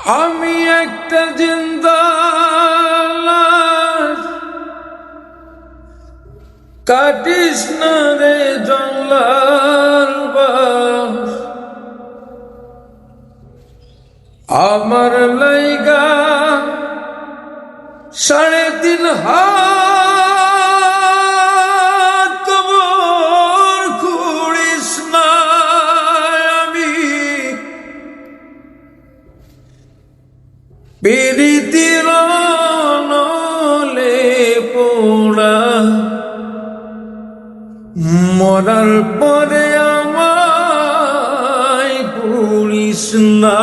আমি একটা জিন্দা লাশ, কাটিস না রে জঙ্গলার বাস। আমার লাইগা 3.5 হাত কবর খুঁড়িস না। আমি পীড়িতির নলে পোড়া, মরার পরে আমায় পুড়িস না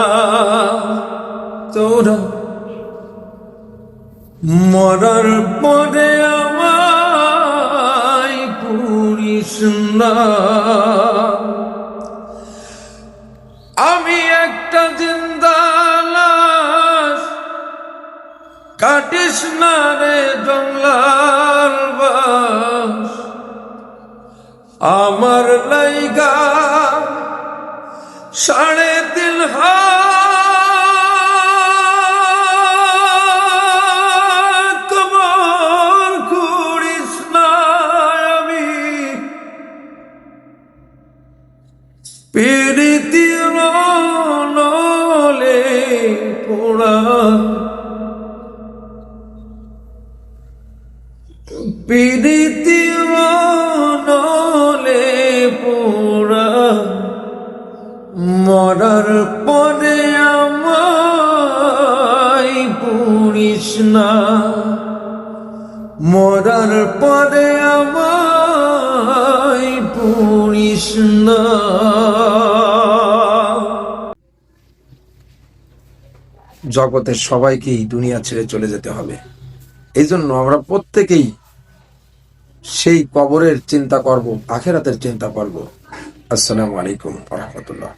তোরা। মরার পরে আমায় পুড়িস না। আমি একটা জিন্দা লাশ, কাটিস না রে জঙ্গলার বাস। আমার লাইগা 3.5 হাত কবর খুঁড়িস না। আমি পীড়িতির নলে পোড়া, পীড়িতির নলে পোড়া। মরার পরে আমায় পুড়িস না। মরার পরে আমায় পুড়িস না। জগতের সবাইকেই দুনিয়া ছেড়ে চলে যেতে হবে। এই জন্য আমরা প্রত্যেকেই সেই কবরের চিন্তা করব, আখিরাতের চিন্তা করব। আসসালামু আলাইকুম ওয়া রাহমাতুল্লাহ।